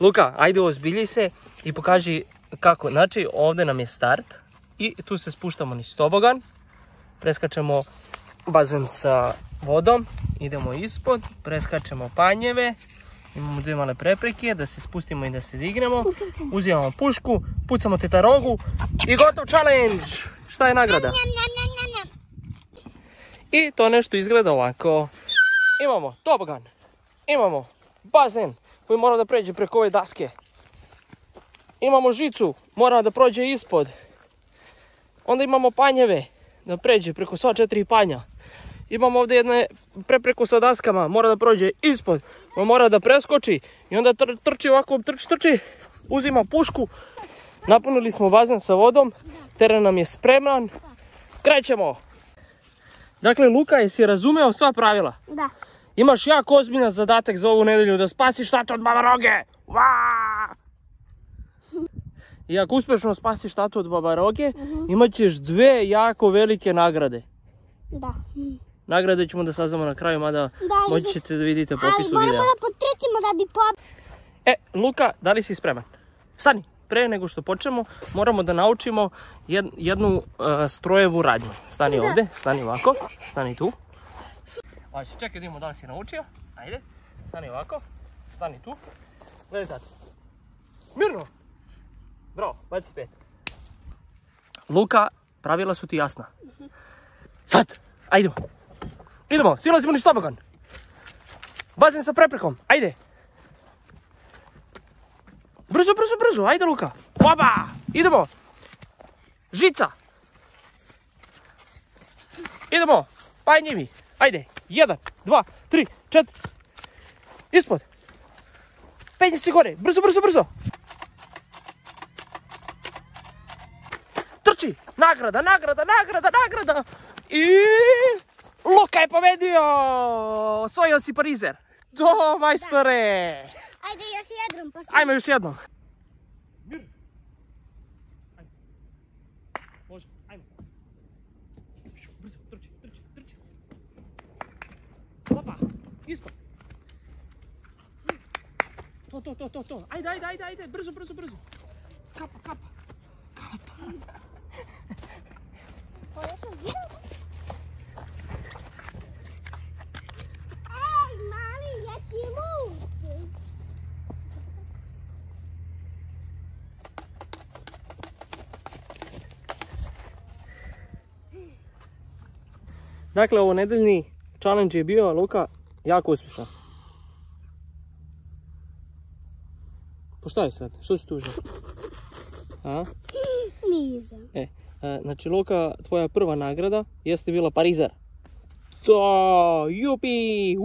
Luka, ajde ozbilji se i pokaži kako. Znači, ovdje nam je start i tu se spuštamo niz tobogan. Preskačemo bazen sa vodom, idemo ispod, preskačemo panjeve. Imamo dvije male prepreke da se spustimo i da se dignemo. Uzimamo pušku, pucamo tetarogu i gotov challenge! Šta je nagrada? I to nešto izgleda ovako. Imamo tobogan, imamo bazen koji mora da pređe preko ove daske. Imamo žicu, mora da prođe ispod. Onda imamo panjeve, da pređe preko sva 4 panja. Imamo ovdje jedne prepreku sa daskama, mora da prođe ispod, mora da preskoči i onda trči ovako, trči, uzima pušku. Napunili smo bazen sa vodom, teren nam je spreman, krećemo! Dakle, Luka, jesi razumeo sva pravila? Da. Imaš jako ozbiljan zadatak za ovu nedelju da spasiš tatu od Baba Roge! I ako uspješno spasiš tatu od Baba Roge, imat ćeš 2 jako velike nagrade. Da. Nagrade ćemo da saznamo na kraju, mada moći ćete da vidite popisu videa. Ali moramo da potrecimo da bi Luka, da li si spreman? Stani, pre nego što počnemo, moramo da naučimo jednu strojevu radnju. Stani ovdje, stani ovako, stani tu. Čekaj da vidimo da li si naučio. Ajde, stani ovako, stani tu. Gledaj tata. Mirno! Bravo, baci 5. Luka, pravila su ti jasna. Sad, ajdemo. Idemo, silazimo niz tobogan. Bazen sa preprekom, ajde. Brzo, ajde Luka. Oba, idemo. Žica. Idemo, panjevi. Ajde, 1, 2, 3, 4. Ispod. Penji se gore, brzo. Trči, nagrada. I Luka je pobedio. Osvojio si parizer. Do, majstore. Ajde, još jednom. Ajmo još jednom. Može, ajmo. Brzo, trči. Opa, ispod. To. Ajde, brzo. Kapa. Ej, mali, jesi lud? Dakle, ovo nedeljni challenge je bio, Luka, jako uspješan. Pa šta je sad? Što si tužio? Nisam. Znači, Luka, tvoja prva nagrada jeste bila parizer. To, jupi!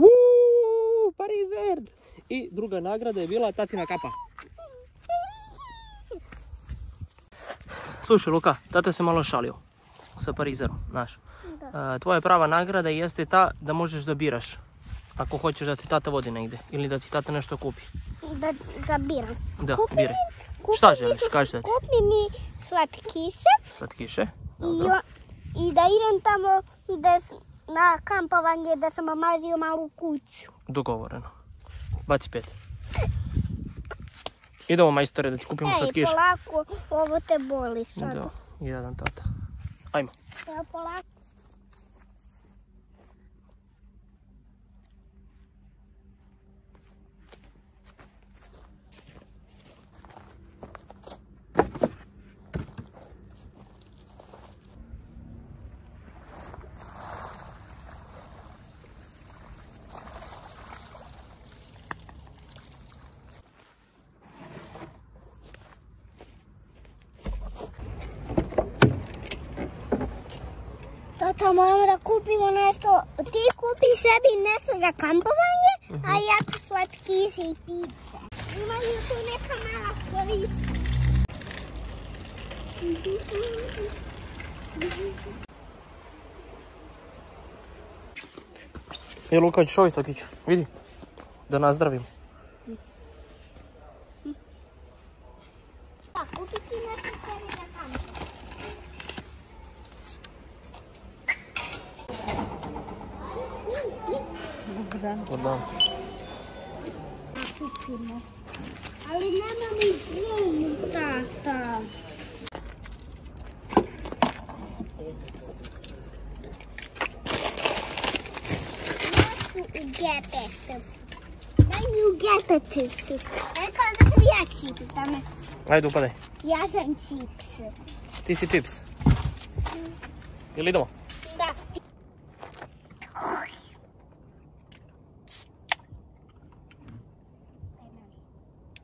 Parizer! I druga nagrada je bila tatina kapa. Slušaj, Luka, tata se malo šalio sa parizerom, znaš. Tvoja prava nagrada jeste ta da možeš da biraš ako hoćeš da ti tata vodi negdje ili da ti tata nešto kupi. Da biram. Da, biraj. Šta želiš, kaži da ti? Kupi mi Slatkiše. I da idem tamo na kampovanje da sam omazio malu kuću. Dogovoreno. Baci 5. Idemo, majstore, da ti kupimo slatkiše. Polako, ovo te boli sad. Da, jedan tata. Ajmo. Evo polako. Tata, moramo da kupimo nešto. Ti kupi sebi nešto za kampovanje, a ja ću slatkiše i pice. Imaju tu neka mala stolica. Luka, ćeš ovaj slatkić, vidi, da nazdravim. Da, kupi ti nešto sebi za kampovanje. Dobar dan. Kupimo. Ali Treba mi gumu, tata. Ugetete. Daj mi ugetete si. Rekao da sam ja čips, da me... Ajde, upadaj. Ja sam čips. Ti si čips. Ili idemo? Da.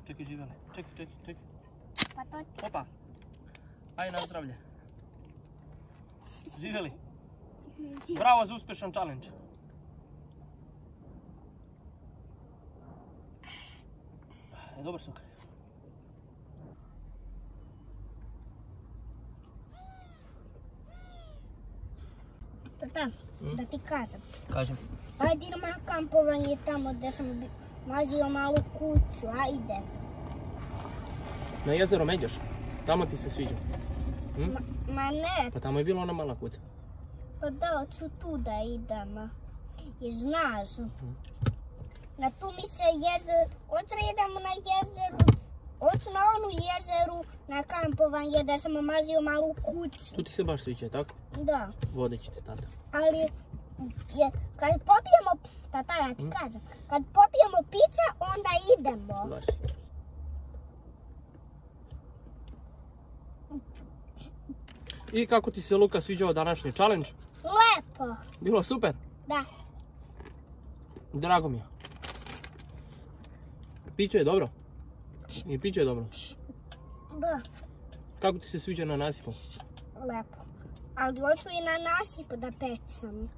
Čekaj, živjeli. Čekaj. Pa to... Opa. Ajde na zdravlje. Živjeli. Bravo za uspješan challenge. Dobar sok. Tata, da ti kažem. Kažem. Ajde idemo na kampovanje tamo gdje sam mazio malu kuću, ajde. Na jezero Međoš. Tamo ti se sviđa. Ma ne, Pa tamo je bila ona mala kuća. pa da, hoću tu da idemo. I znaš, na tu mi se jezero, otra idemo na jezeru, hoću na onu jezeru, na kampovanje gdje sam mazio malu kuću. Tu ti se baš sviđa, tako? Da, Vodit će te tata. ali kad popijemo, tata ja ti kažem, kad popijemo pizza onda idemo. Baš. I kako ti se, Luka, sviđao današnji challenge? Lepo, Bilo super? da. Drago mi je. Piće je dobro? I piće je dobro. Da, Kako ti se sviđa na nasipu? lepo. Ali hoću i na nasipu da pecam.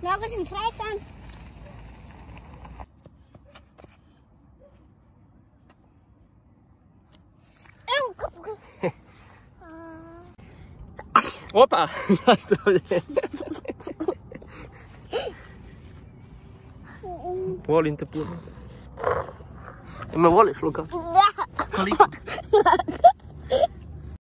Mnogo sam srećan. Evo kako... Opa, nazdravlje. Volim te puno. Me voliš, Luka? Da. Koliko?